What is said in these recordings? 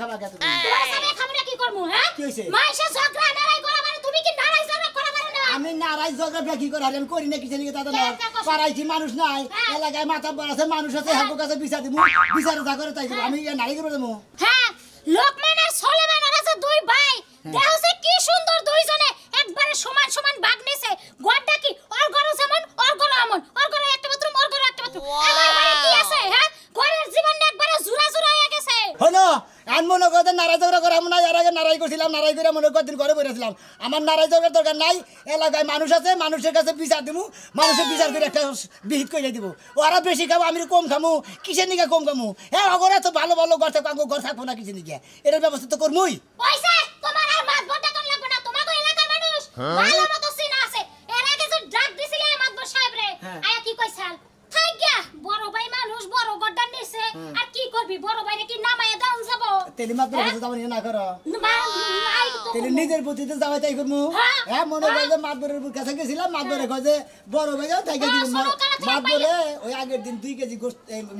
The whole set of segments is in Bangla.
খাবা কে তুমি তোমার সামনে খামরা কি করমু হ্যাঁ কি হইছে মাইসে ঝগড়া নারাই করা মানে তুমি কি নারাই ঝগড়া করা পারো না আমি নারাই ঝগড়া কি করে আমি করি না কিছু নাকি দাদা না পাড়াইছি মানুষ নাই এলাকায় মাথা বড় আছে মানুষ আছে হাবু কাছে বিচার দিমু বিচার যা করে তাই আমি নারী করে দেবো হ্যাঁ লোকমান আর সুলেমান ওরা যে দুই ভাই দেখছে কি সুন্দর দুইজনে একবারে সমান সমান ভাগ নিছে গড়টা কি ওর ঘর যেমন ওর ঘর এমন ওর ঘরে একটা বাথরুম ওর ঘরে একটা বাথরুম আমার ঘরে কি আছে হ্যাঁ ঘরের জীবনটা একবারে জুরা জুরা হয়ে গেছে হলো আন মনে করতে নারাই ঝগড়া করে আমরা এর আগে নারাই করছিলাম নারাই করে মনে করতেন ঘরে বসেছিলাম আমার নারাই ঝগড়ার দরকার নাই এলাকায় মানুষ আছে মানুষের কাছে বিচার দিমু মানুষের বিচার করে একটা বিহিত করে দিব ওরা বেশি খাবো আমি কম খামু কিসের নিকে কম খামু হ্যাঁ অগরে তো ভালো ভালো ঘর থাকবো ঘর থাকবো না কিসের নিকে এটার ব্যবস্থা তো করমুই পয়সা তোমার আর মাতবরটা কোন লাগবে না তোমাগো এলাকার মানুষ ভালো মতো চিনা আছে এর আগে যে ডাক দিছিলে মাতবর সাহেব রে আয়া কি কইছাল থাক গিয়া বড় ভাই মানুষ বড় গড্ডা নিছে আর কি করবি বড় ভাইরে কি নামায়া দাও যাব তেলি মাতবর কাছে যাবো না করো তেলি নিজের বুদ্ধিতে যাওয়া তাই করমু হ্যাঁ মনে করে যে মাতবরের কাছে গেছিলাম মাতবরে কয় যে বড় ভাই যাও তাই গেছি মাতবরে ওই আগের দিন 2 কেজি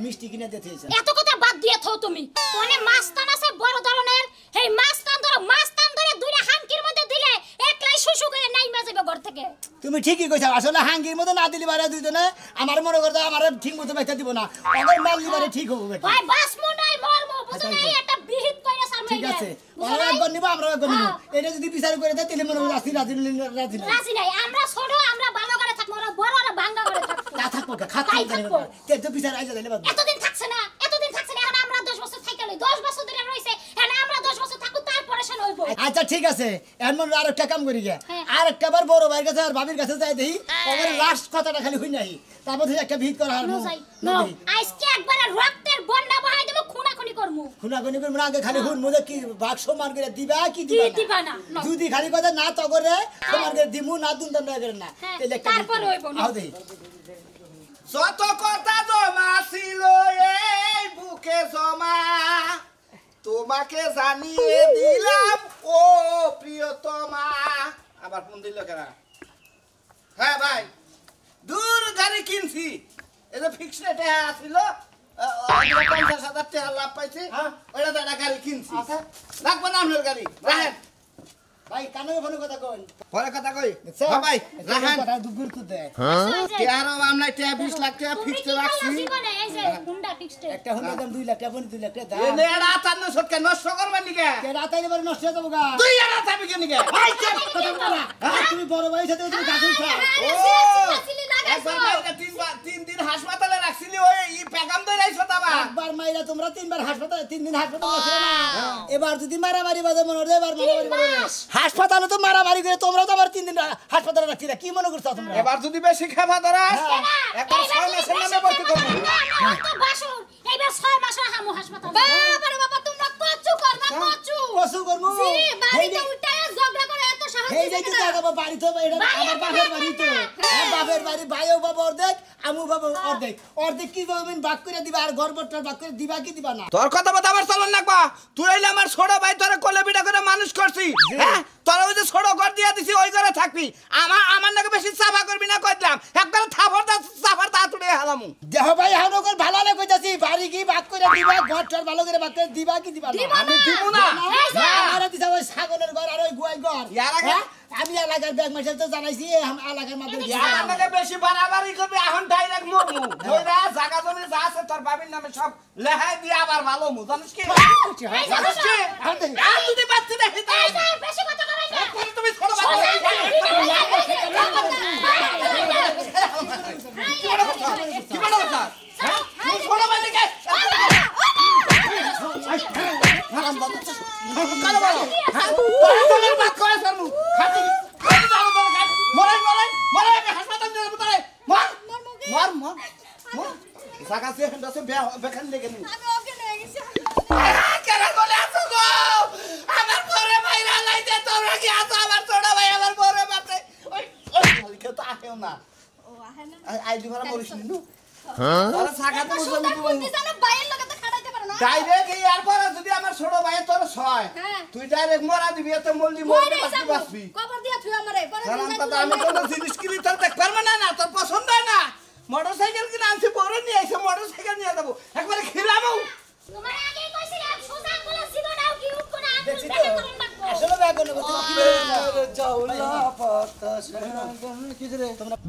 মিষ্টি কিনে দিতেছে এত কথা বাদ দিয়ে থাও তুমি কোনে মাছতান আছে বড় ধরনের এই মাছতান ধরে দুইটা হাঙ্কির মধ্যে দিলে একলাই শুশু করে নাইমা যাবে ঘর থেকে তুমি ঠিকই কইছো আসলে হাঙ্গির মধ্যে না দিলি বারে দুইজনে আমার মনে করতে আমার ঠিক মতো বাইতে দিব না ওদের মাল দিবারে ঠিক হবে বেটা ভাই বাসমু নাই মরমু বুঝো না একটা বিহিত কইরা সামনে ঠিক আছে ওরা একবার নিব আমরা একবার নিব এটা যদি বিচার করে দেয় তাহলে মনে হয় রাজি নাই আমরা ছোট আমরা ভালো করে থাকবো ওরা বড় ওরা ভাঙা করে থাকবো না থাকবো খাতা তে তো বিচার আইজা দিলে বাদ এতদিন থাকছে না এখন আমরা 10 বছর থাইকা লই 10 বছর ধরে রইছে এখন আমরা 10 বছর থাকু তারপরে শোন হইবো আচ্ছা ঠিক আছে এমন আরেকটা কাম করি গে আরেকটা বার বড় ভাইয়ের কাছে আর ভাবির কাছে যাই দেই ওদের লাস্ট কথাটা খালি হই নাই তারপর থেকে একটা ভিত করা আর আজকে একবারে রক্তের বন্যা বহাই দেব খুনাখুনি করমু খুনাখুনি করমু আগে খালি হুন মুদে কি ভাগ সমান করে দিবা কি দিবা না যদি খালি কথা না তো করে সমান করে দিমু না দুন দন্ড করে না তাহলে একটা তারপর হইবো না আও দেই যত কথা জমা ছিল এই বুকে জমা তোমাকে জানিয়ে দিলাম ও প্রিয়তমা আবার ফোন দিল কেনা হ্যাঁ ভাই দূর গাড়ি কিনছি এই যে ফিক্স রেটে আসছিল 50,000 টাকা লাভ পাইছি ওইটা তো একটা গাড়ি কিনছি লাগবে না আপনার গাড়ি রাখেন ভাই কানে ফোন কথা কই পরে কথা কই হ্যাঁ ভাই রাখেন কথা দুগুর তো দে তেরো আমরা 20 লাখ টাকা ফিক্স রাখছি এই যে হুন্ডা ফিক্সড একটা হুন্ডা দাম 2 লাখ টাকা 2 লাখ টাকা এ নেড়া তান্ন সটকে নষ্ট করবেন নিকে কে রাতাইলে বড় নষ্ট হয়ে যাবো গা তুই এড়া যাবি কেন নিকে ভাই চেক কথা বলা তুমি বড় ভাই সাথে তুমি গাছ উঠা ও একবার মাইরা তিন দিন হাসপাতালে রাখছিলি ওই ই পেগাম ধরে আইছো তাবা একবার মাইরা তোমরা তিনবার হাসপাতালে 3 দিন হাসপাতালে ছিল না এবার যদি মারামারি বাজে মনে হয় এবার মারামারি বাজে হাসপাতালে তো মারামারি করে তোমরা তো আবার 3 দিন হাসপাতালে রাখছি না কি মনে করছো তোমরা এবার যদি বেশি খাবা ধরাস একবার 6 মাসের নামে ভর্তি করব তো বাসুর এইবার 6 মাস হামু হাসপাতাল বাবারে বাবা তোমরা কচু করবা কসু করমু জি বাড়িতে উঠায় ঝগড়া করে এত সাহস এই যে তো বাড়ি তো এটা আমার বাপের বাড়ি তো বাপের বাড়ি ভাইও বাবা অর্ধেক আমু বাবা অর্ধেক কি জমিন ভাগ করে দিবা আর গর্বটার ভাগ করে দিবা কি দিবা না তোর কথা বলতে আমার চলন নাকবা তুই হইলে আমার ছোট ভাই তোরে কোলে বিটা করে মানুষ করছি হ্যাঁ তোর ওই যে ছোট ঘর দিয়া দিছি ওই ঘরে থাকবি আমার নাকি বেশি চাপা করবি না কইলাম একবার চাপার তা তুলে হালামু দেহ ভাই হানো কর ভালো লাগে কইতাছি বাড়ি কি ভাগ করে দিবা ঘরটার ভালো করে ভাগ করে দিবা কি দিবা না আমি দিব না আমারে দিছা ওই ছাগলের ঘর আর ওই গুয়াই ঘর ইয়ার আগে আমি এলাকার ব্যাগ মাসে তো জানাইছি এলাকার মাধ্যমে আমার নাকি বেশি বাড়াবাড়ি করবি এখন ডাইরেক্ট মরমু ওইরা জায়গা জমি যা আছে তোর বাবির নামে সব লেহাই দিয়ে আবার ভালো মু জানিস কি জানিস কি আর যদি বাচ্চা দেখি তাই বেশি কথা কই না তুমি ছোট বাচ্চা কি বড় কথা তুই ছোট বাচ্চা হারাম বাবা কালো বলো তোর বাপ কয় সরমু খাতি মরে হাসপাতাল নিয়ে যাবো তারে মর জায়গা সে হেন্দাসে বেখান লেগে নি আমি ওকে নিয়ে গেছি কেন বলে আসো গো আমার পরে মাইরা লাইতে তোরা কি আসো আমার ছোট ভাই আমার পরে মারতে ওই মালিকে তো আহেও না ও আহে না আই দিবারা বলিস নি হ্যাঁ তোরা সাকাতে বুঝলি তুমি জানো বাইয়ের লগে তো খাড়াইতে পারো না ডাইরেক্ট এই পর যদি আমার ছোট ভাই তোর ছয় তুই ডাইরেক্ট মরা দিবি এত মলদি মরতে বাঁচবি কবর দিয়া তুই আমারে পরে আমি কোন জিনিস কিনি তোর দেখ পারবে না তোর পছন্দ হয় না মোটরসাইকেল কিনে আনছি বড় নিয়ে আইছে মোটরসাইকেল নিয়ে যাবো একবারে খিলামু তোমার আগে কইছিলাম সুজান বলে জীবন কোনো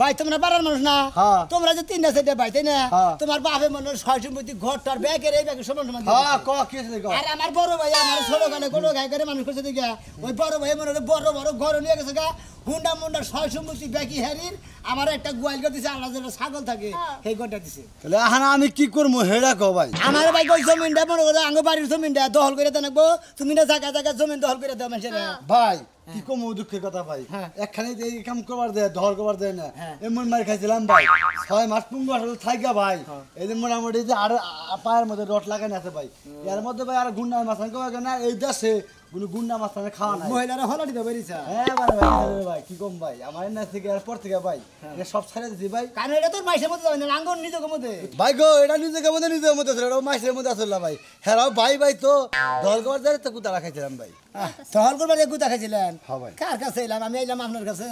ভাই তোমরা পাড়ার মানুষ না হ্যাঁ। তোমরা যে তিনটা সেটা ভাই তাই না হ্যাঁ। তোমার বাপে মনে হয় ছয় সম্পত্তি ঘরটার ব্যাগের এই ব্যাগের সমান সমান দিয়ে হ্যাঁ দিছে। ক কি হয়েছে ক আর আমার বড় ভাই আমার ছোট গানে কোনো গায়ে করে মানুষ করছে দিকে ওই বড় ভাই মনে হয় বড় বড় ঘর নিয়ে গেছে গা হুন্ডা মুন্ডা ছয় সম্পত্তি ব্যাগি হারির আমার একটা গোয়াল করে দিছে আল্লাহ যেটা ছাগল থাকে সেই ঘরটা দিছে তাহলে আহানা আমি কি করবো হেডা ক ভাই আমার ভাই ওই জমিনটা মনে করো আঙ্গ বাড়ির জমিনটা দখল করে দেন তুমি না জায়গা জায়গা জমিন দখল করে দাও মানুষের ভাই কি কম দুঃখের কথা ভাই হ্যাঁ। একখানে এই কাম করবার দেয় দহল করবার দেয় না হ্যাঁ। এমন মার খাইছিলাম ভাই 6 মাস 5 মাস হলো থাইকা ভাই এই যে মোটামুটি যে আর পায়ের মধ্যে রট লাগানো আছে ভাই এর মধ্যে ভাই আর গুন্ডা মাছান কবে না এই দেশে কোনো গুন্ডা মাছানে খাওয়া নাই মহিলারা হলা দিতে পারিছা হ্যাঁ ভাই কি কম ভাই আমার না থেকে আর পর থেকে ভাই এটা সব ছাড়ে দিছি ভাই কারণ এটা তোর মাইসের মধ্যে যাবে না আঙ্গন নিজের মধ্যে ভাই গো এটা নিজেকে মধ্যে নিজের মধ্যে ছিল এটা মাছের মধ্যে আসলে ভাই হ্যাঁ ভাই ভাই তো দহল করবার দেয় তো কুতা রাখাইছিলাম ভাই দহল করবার যে গুতা খাইছিলেন হ্যাঁ ভাই। কার কাছে এলাম আমি এলাম আপনার কাছে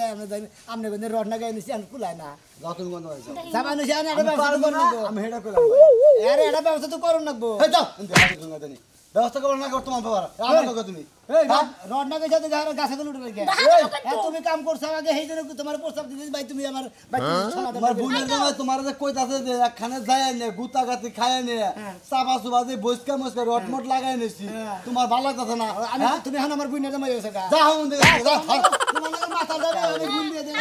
আপনি কিন্তু রড না গায়ে নিছি আমি কুলাই না যতন বন্ধ হয়েছে জামাই নিছি আমি একটা আমি ব্যবস্থা পারবো করুন না লাগবো আমি হেডা করলাম ভাই আরে এটা ব্যবস্থা তো করুন লাগবো এই যাও ব্যবস্থা করবো না করতো আমার বাবা আমার লোক তুমি এই রড না গাছে গাছে গুলো উঠে রেখে তুমি কাম করছো আগে সেই জন্য তোমার প্রস্তাব দিতেছি ভাই তুমি আমার সমাধান তোমার করবে। বোনের জামাই তোমার যে কইতাছে যে একখানে যায় নে গুতা গাতি খায় নে চাপা চুপা যে বসকা মসকা রটমট লাগাই নেছি তোমার ভালো লাগতাছে না আমি তুমি এখন আমার বুইনা জামাই হয়েছে গা যা হুন দে যা তোমার লাগে মাথা যাবে আমি বুন দিয়ে দেব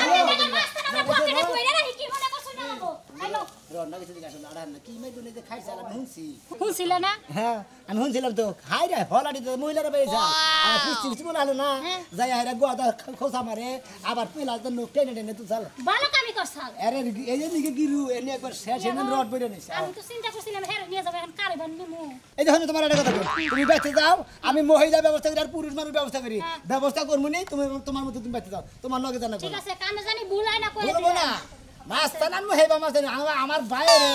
রড না গাছে গাছে আড়ান না কি মেয়ে দুনে যে খাইছে আমি শুনছি শুনছিলে না হ্যাঁ আমি শুনছিলাম তো হাই রে হলাডি তো মহিলারা বেরিয়েছে আর পুষ্টি কিছু মনে হলো না যাই হাইরা গোয়াদা খোসা মারে আবার পিলা তো নোক টেনে টেনে তো চাল ভালো কামই করছাল আরে এই যে দিকে গিরু এনে একবার শেষ এনে রড বেরিয়ে নিছে আমি তো চিন্তা করছিলাম হেরে নিয়ে যাবে এখন কারে বান্ধিমু এই দেখুন তোমার একটা কথা বলি। তুমি বেঁচে যাও আমি মহিলা ব্যবস্থা করি আর পুরুষ মানুষ ব্যবস্থা করি ব্যবস্থা করবো নি তুমি তোমার মতো তুমি বেঁচে যাও তোমার লগে জানা ঠিক আছে কামে জানি ভুলাই না কই বলবো না মাস্তান আমি হেবা মাস্তান আমার বাইরে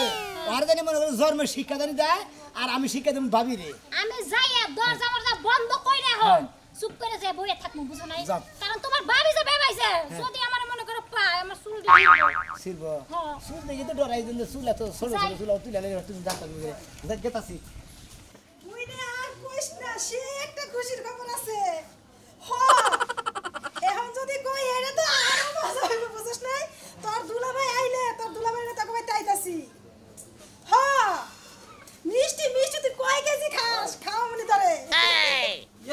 আর জানি মনে করো জন্মের শিক্ষা জানি দেয় আর আমি শিক্ষা দেব ভাবি রে আমি যাইয়া দরজা মরজা বন্ধ কইরা হন চুপ করে যাই বইয়া থাকমু বুঝো নাই যাও। কারণ তোমার ভাবি যে বেবাইছে যদি আমার মনে করে পায় আমার চুল দিয়ে শিল্প হ্যাঁ। চুল দেখি তো ডরাই দিন চুল এত ছোট ছোট চুল তুলে তুমি জানতে গেতাছি তুই না আর কইস না সে একটা খুশির খবর আছে হ এখন যদি কই এটা তো আরো মজা হইব বুঝছ নাই তোর দুলাভাই আইলে তোর দুলাভাই না তাকে তাইতাছি হ মিষ্টি মিষ্টি তুই কয় কেজি খাস খাও মনে ধরে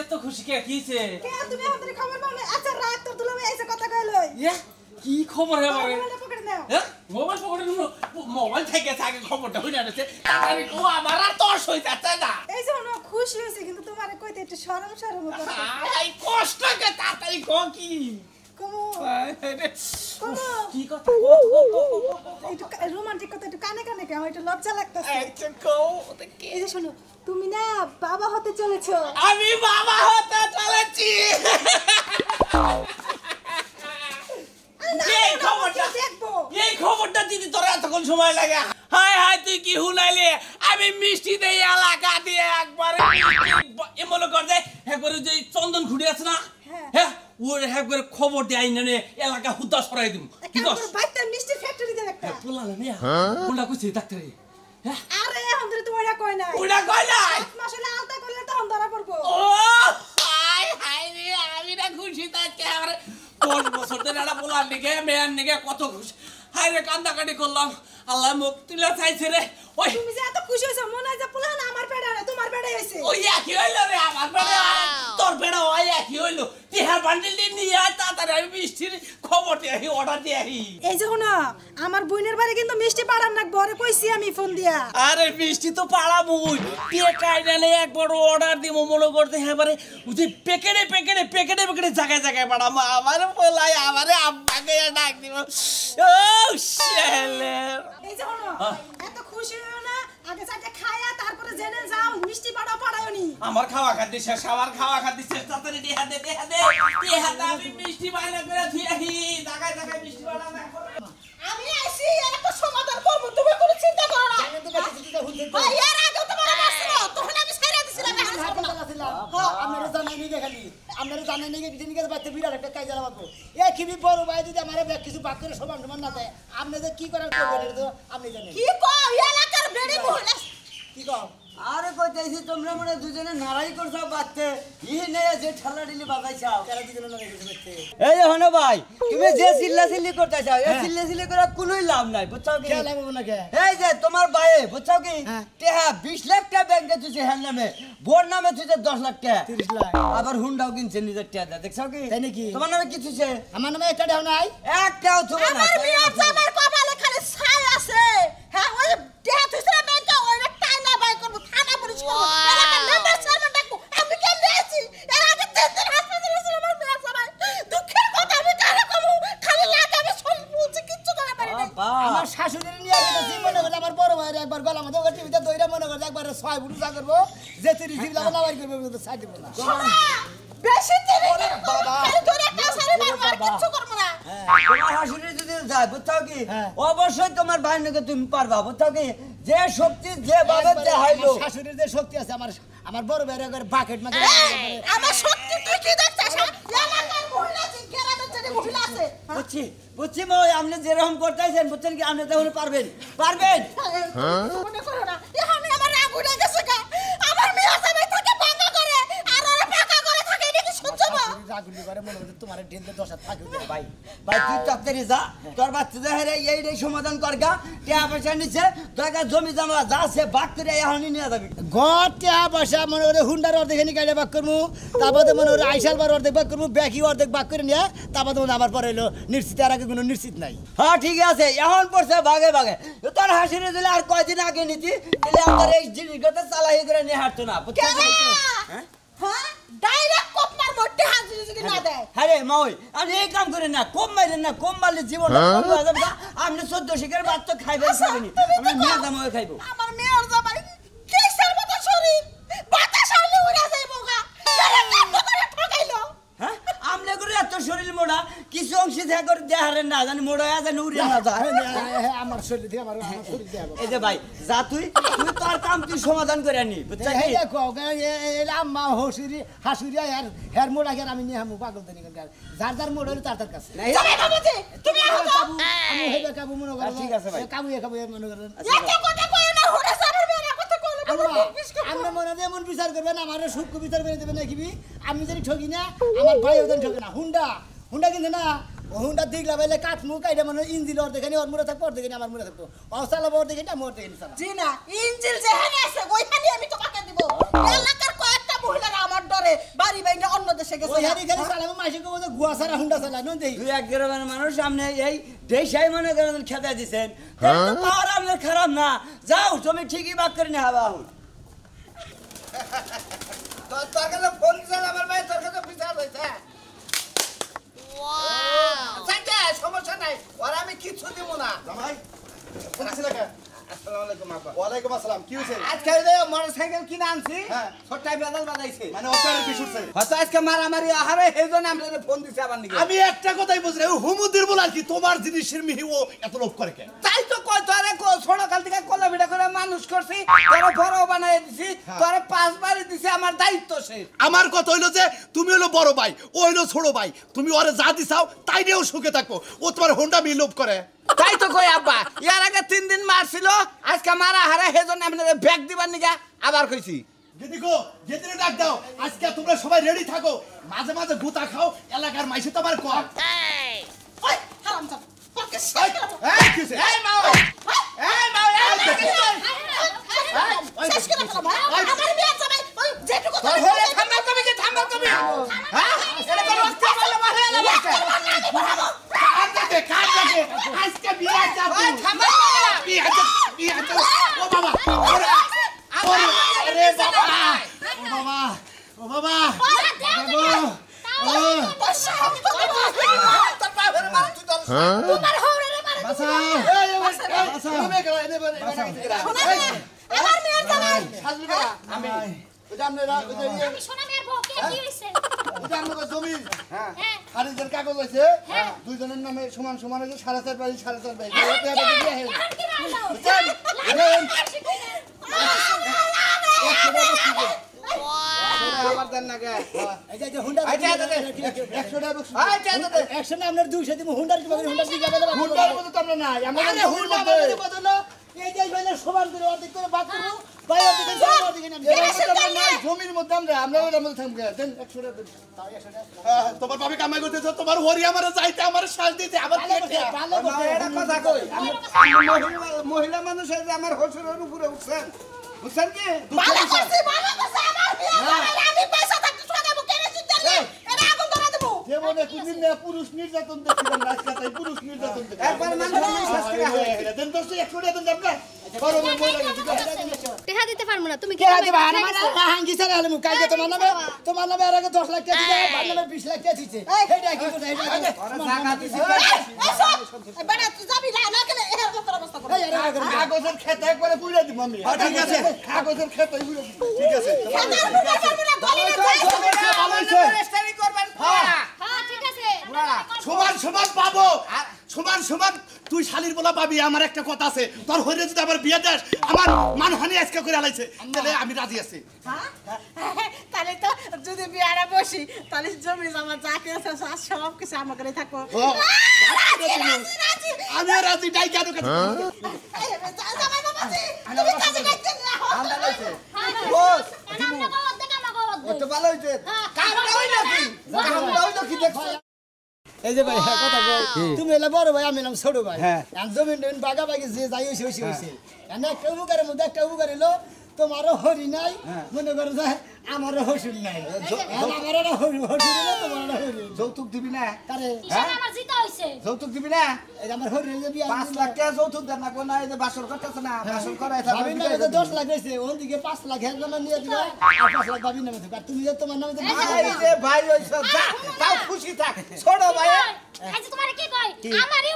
এত খুশি কে কিছে কে তুমি আমাদের খবর পাও না আচ্ছা রাত তোর দুলাভাই আইছে কথা কইলই ইয়ে কি খবর হে বারে মোবাইলটা পকেটে নাও মোবাইল পকেটে নিলো মোবাইল থেকে থাকে খবরটা হই না রে তাড়াতাড়ি ও আমার আর তোর সই যাচ্ছে না এই যে না খুশি হইছে কিন্তু তোমারে কইতে একটু শরম শরম করে আই কষ্ট কে তাড়াতাড়ি কো কি কমো কমো কি কথা একটু রোমান্টিক কথা একটু কানে কানে কে আমার একটু লজ্জা লাগতাছে আচ্ছা কো এই যে শোনো তুমি না বাবা হতে চলেছো আমি বাবা হতে চলেছি এই খবরটা দেখবো এই খবরটা দিদি তোর এতক্ষণ সময় লাগে হাই হাই তুই কি হুনাইলে আমি মিষ্টি দেই এলাকা দিয়ে একবারে এমন কর দে একবারে যে চন্দন খুঁড়ে আছে না হ্যাঁ ওর একবারে খবর দিয়ে আইনে এলাকা হুদ্দা সরাই দিম কি একটা কস বাইতে মিষ্টি ফ্যাক্টরি দেব একটা বললা না মিয়া কোনটা কইছে ডাক্তারে হ্যাঁ আরে এখন ধরে তোমার এটা কই নাই ওটা কই নাই 7 মাস হলে আলতা করলে তখন ধরা পড়বো ও হাই হাই রে আমি না খুশি থাকতে আর 10 বছর ধরে এটা বলার লিখে মেয়ার নিকে কত খুশি হাই রে কান্দাকাটি করলাম আল্লাহ মুখ তুলে চাইছে রে ওই তুমি যে এত খুশি হইছো মনে হয় যে পোলা না আমার পেড়া না তোমার পেড়া হইছে ওই একই হইলো রে আমার পেড়ে তোর পেড়ে ওই একই হইলো টিহার বান্ডিল দিয়ে নিয়ে আয় তাড়াতাড়ি আমি মিষ্টির খবর দিয়ে আহি অর্ডার দিয়ে আহি এই যে শোনো আমার বোনের বাড়ি কিন্তু মিষ্টি পাড়ার না বড় কইছি আমি ফোন দিয়া আরে মিষ্টি তো পাড়াবুই টিয়া কাইনালে একবার অর্ডার দিব মনে করতে এবারে ওই প্যাকেটে প্যাকেটে প্যাকেটে প্যাকেটে জায়গায় জায়গায় পাঠাবো আমার বলাই আমারে আব্বাকে ডাক দিব ও শেলে এই যে শোনো এত খুশি হইও না আগে চারটে খায়া তারপরে জেনে যাও মিষ্টি পাড়া পাড়ায়নি আমার খাওয়া খাদ্য শেষ আমার খাওয়া খাদ্য শেষ তাড়াতাড়ি টিহা দে আমি মিষ্টি বাইরে করে ধুই আহি জায়গায় জায়গায় মিষ্টি বানা দেখো আমি আইছি একটা সমাধান করব তুমি কোনো চিন্তা করো না ভাই এর আগে তোমার আসছিল তখন আমি ছাইরা দিছিলাম এখন ছাড়বো না আপনারা জানাই নিয়ে খালি আপনারা জানাই নিয়ে কিছু নিয়ে বাচ্চা বিরাট একটা কাজ জ্বালাবো এ খিবি বড় ভাই যদি আমার কিছু বাদ করে সমান সমান না দেয় আপনি যে কি করার করবেন এটা তো আপনি জানেন কি কও এলাকার বেড়ি মহিলা কি কও আরে কইতেছি তোমরা মনে দুজনে নারাই করছো বাচ্চা ই নেই যে ঠেলা ঢিলি বাজাইছাও এই হনো ভাই তুমি যে চিল্লা চিল্লি করতেছাও এই চিল্লা চিল্লি করে কোনোই লাভ নাই বুঝছো কি কে লাগবো না কে এই যে তোমার ভাই বুঝছো কি হ্যাঁ। টেহা 20 লাখ টাকা ব্যাংকে তুই হ্যাঁ নামে বোর নামে তুই 10 লাখ টাকা 30 লাখ আবার হুন্ডাও কিনছে নিজের টাকা দেখছো কি তাই নাকি? তোমার নামে কি তুইছে আমার নামে একটা দেও নাই একটাও তুমি না আমার মেয়ের জামার কপালে খালি ছাই আছে হ্যাঁ ওই দেহা তুইরা ব্যাংকে ওইটা টাইনা বাই করব থানা পুলিশ করব এলাকার মেম্বার চেয়ারম্যান ডাকবো আমি কেন দিয়েছি এর আগে 3 দিন হাসপাতালে ছিল আমার মেয়ের জামাই দুঃখের কথা আমি কারে কমু খালি লাগে আমি শুন বুঝি কিচ্ছু করে পারি না আমার শাশুড়ির নিয়ে গেছি মনে করে আমার বড় ভাইয়ের একবার গলা মধ্যে টিভিতে দইরা মনে করে একবার 6 ফুট যা করবো যে 30 দিন লাগা লাগাই করবে তো সাইড দিব না বেশি তেরে বাবা। খালি ধরে কাছারে মারবো আর কিচ্ছু করব না তোমার হাসুরি যদি যায় বুঝছো কি হ্যাঁ। অবশ্যই তোমার ভাই নাকি তুমি পারবা বুঝছো কি যে শক্তি যে ভাবে দেখাইলো আমার শাশুড়ির যে শক্তি আছে আমার বড় ভাইয়ের একবার বাকেট মাঝে আমার সত্যি তুই কি দেখছিস এলাকার মহিলা আছে গ্রামের যে মহিলা আছে বুঝছি বুঝছি মই আপনি যেরকম করতেছেন বুঝছেন কি আপনি তখন পারবেন পারবেন মনে করো না এখন আমার রাগ উঠে গেছে গা আমার মেয়ে জামাই থাকে ভাঙা করে আর ওরা পাকা করে থাকে এটা কি সহ্য না রাগুলি করে মনে করে তোমার ঢেলতে 10 হাত থাকে ভাই ভাই তুই তাড়াতাড়ি যা তোর বাচ্চাদের হেরে এইটাই সমাধান করগা টাকা পয়সা নিচ্ছে তোর জমি জমা যা সে বাক করে এখনই নিয়ে যাবি ঘর টিয়া পয়সা মনে করে হুন্ডার অর্ধেক এনে গাড়ি বাক করবো তারপরে মনে করে আইসাল বার অর্ধেক বাক করবো ব্যাকি অর্ধেক বাক করে নিয়ে তারপরে মনে আবার পরে এলো নিশ্চিত আর আগে কোনো নিশ্চিত নাই হ্যাঁ ঠিক আছে এখন পড়ছে ভাগে ভাগে তোর হাসিরে দিলে আর কয়দিন আগে নিতি দিলে আমার এই জিনিসটা চালাই করে নিয়ে হাঁটতো না বুঝছো কেন হ্যাঁ ডাইরেক্ট কোপ মার মোটে হাজির যদি না দেয় হ্যাঁ রে মাওই আমি এই কাম করি না কম মাইলেন না কম মারলে জীবন আপনি 14 শিখের ভাত তো খাইবেন খাবেনি আমি মেয়ে দামও খাইবো আমার মেয়ের জামাই কেসের মতো শরীর বাতাস আইলে উড়া যাইবো গা আরে কেমন করে ঠকাইলো হ্যাঁ আমলে করে এত শরীর মোড়া কিছু অংশ থেকে করে দেহারে না জানি মোড়া জানি উড়ে না যায় আমার শরীর দিয়ে আমার শরীর দিয়ে এই যে ভাই যা তুই তোর কাম তুই সমাধান করে আনি বুঝছিস এই দেখো আম্মা হাসুরি আর হের মোড়া গের আমি নিয়ে হামু পাগল দেনি যার যার মোড় হইলো তার কাছে জামাই বাবুজি তুমি আমি হইবে কাবু মনে করো ঠিক আছে ভাই। কাবু মনে করেন এত কথা কই না হুড়া সারের মেয়ের কথা কইলে আমরা মনে হয় এমন বিচার করবেন আমার সূক্ষ্ম বিচার করে দেবেন নাকি আমি যদি ঠকি না আমার ভাই ওদের ঠকে না হুন্ডা কিন্তু না ও হুন্ডা দিক লাগাইলে কাঠ মুখ এটা মানে ইঞ্জিল ওর দেখে ওর মুড়ে থাকবো ওর দেখে আমার মুড়ে থাকবো ও চালাবো ওর দেখে আমার দেখে চালাবো জি না ইঞ্জিল যেখানে আছে ওইখানে আমি তোমাকে দিব এলাকার কয়েকটা মহিলারা আমার ডরে বাড়ি বাইরে অন্য দেশে গেছে ওই হারি খালি চালাবো মাসে কেউ গুয়া সারা হুন্ডা চালায় নয় দেখি তুই এক গ্রামের মানুষ সামনে এই দেশাই মনে করেন খেতে দিছেন পাওয়ার আপনার খারাপ না যাও তুমি ঠিকই বাক করে নিয়ে হাবা তোর কাছে ফোন দিছে আমার ভাই তোর কাছে বিচার হইছে আচ্ছা সমস্যা নাই ওরা আমি কিছু দিব না জামাই ফোন দিছিলে কে? আসসালামু আলাইকুম আপা ওয়ালাইকুম আসসালাম কি হইছে আজকে ওই যে মোটরসাইকেল কিনে আনছি হ্যাঁ। ছোট্টাই বেদাল বাজাইছে মানে অপারের বিষ উঠছে হয়তো আজকে মারামারি আহারে এই জন্য আমরা ফোন দিছি আবার নাকি আমি একটা কথাই বুঝি না হুমুদের বল আর কি তোমার জিনিসের মিহি ও এত লোভ করে কেন তাই তো কই তোরে ছোট কাল থেকে কলা ভিড়া করে মানুষ করছি তোরে বড় বানাই দিছি তোরে 5 বাড়ি দিছি আমার দায়িত্ব শেষ আমার কথা হইলো যে তুমি হলো বড় ভাই ও হইলো ছোট ভাই তুমি ওরে যা দিছাও তাই নিয়েও সুখে থাকো ও তোমার হোন্ডা মিহি লোভ করে তাই তো কই আব্বা ইয়ার আগে 3 দিন মারছিল আজকে মারা হারে হেজন আপনাদের ব্যাগ দিবার নিগা আবার কইছি গেদিকো গেদিরে ডাক দাও আজকে তোমরা সবাই রেডি থাকো মাঝে মাঝে গুতা খাও এলাকার মাইসে তো আমার কম ওই হারামজাদা তোকে শেষ করব এই কিছে এই মাও এই মাও শেষ করে ফেলবো আমার মেয়ের জামাই ওই যেটুকু তোর হলে থামবা তুমি কি থামবা তুমি হ্যাঁ এটা কোন রক্ত বলে মারে না কাঁদবে আজকে বিয়ে যাব ওই থামবা বিয়ে যাব ও বাবা আরে বাবা ও বাবা তোমার হৌরেরে মারে বাসা বাসা আমার মেয়ের জামাই আমি ওই যে আপনারা ওই যে আমি সোনা মেয়ের বউ কে কি হইছে ওই যে আপনাদের জমি হ্যাঁ খারিজের কাগজ আছে দুইজনের নামে সমান সমান আছে 4.5 বাড়ি 4.5 বাড়ি এখন কি রাইলো আবার দেন না গে এই যে হুন্ডা আচ্ছা, আচ্ছা, 100 টাকা বক্স আই চাইতে দে একশনে আপনার 200 দিব হুন্ডার কি বাকি হুন্ডার কি যাবে না হুন্ডার মধ্যে তো আমরা নাই আমরা আরে হুন্ডা বদল এই যে বলে সমান করে অর্ধেক করে বাদ করব ভাই ওদিকে যাও, ওদিকে নাম। জমির মধ্যে আমরা ওর মধ্যে থামবে দেন 100 টাকা দেন। তোমার বাবা কামাই করতেছে তোমার হরি আমার যাইতে আমার শ্বাস দিতে আমার পেটে ভালো না, করতে। এটা কথা কই মহিলা মানুষ এই যে আমার হসুরের উপরে উঠছেন বুঝছেন কি ভালো করছি আমার বিয়ে করাইলে আমি পয়সা থাকতে সদাবো কেন চিন্তা নেই এটা আগুন ধরা দেবো যেমন কোনদিন না পুরুষ নির্যাতন দেখছিলাম রাস্তায় পুরুষ নির্যাতন একবার মানুষ বিশ্বাস করে হয় দেন তো 100 টাকা দেন আপনারা বড় মহিলা টেহা দিতে পারবো না তুমি কে আছে ভাই আমার হাঙ্গি ছাড়া হলে কালকে তোমার নামে আর আগে 10 লাখ টাকা দিতে ভাই নামে 20 লাখ টাকা দিতে এইটা কি কথা এইটা ওরা জায়গা দিছে বেটা তুই যাবি না গেলে এর মত অবস্থা করব কাগজের খেতে একবারে পুড়ে দিব আমি ঠিক আছে কাগজের খেতে পুড়ে দিব ঠিক আছে খেতার বুকে পারবি না গলি না ভালো হইছে রেস্টারি করবেন হ্যাঁ ঠিক আছে সমান সমান পাবো সমান সমান তুই শালির বলা পাবি আমার একটা কথা আছে তোর হইলে যদি আবার বিয়ে দেস আমার মানহানি আজকে করে আলাইছে তাহলে আমি রাজি আছি তাহলে তো যদি বিয়ারে বসি তাহলে জমি জমা যা কিছু আছে সব কিছু আমার করে থাকো আমিও রাজি তাই কেন কথা জামাই বাবাজি তুমি কাজে যাইতে না ঠান্ডা লাগছে বস এটা আমরা গওত দেখা মা গওত ও তো ভালো হইছে কামটা হইলো কি কামটা হইলো কি দেখছো এই যে ভাই কথা কই তুমি এলা বড় ভাই আমি এলাম ছোট ভাই আর জমিন টমিন বাগাবাগি যে যাই হইছে এনে একটা উপকারের মধ্যে একটা উপকার হলো তোমারও হরি নাই মনে করো যে আমারও হসুর নাই আমারও হসুর না তোমারও হরি যৌতুক দিবি না তারে ইশারা আমার জিতা হইছে যৌতুক দিবি না এই যে আমার হরি যে বিয়া 5 লাখ টাকা যৌতুক দেন না কোন এই যে বাসর করতেছ না বাসর করাই ভাবির নামে তো 10 লাখ হইছে ওন দিকে 5 লাখ হেল জমা নিয়ে দিবা আর 5 লাখ ভাবির নামে থাকবে আর তুমি যে তোমার নামে এই যে ভাই হইছ যা তাও খুশি থাক ছোট ভাই আজ তোমারে কি কই আমারই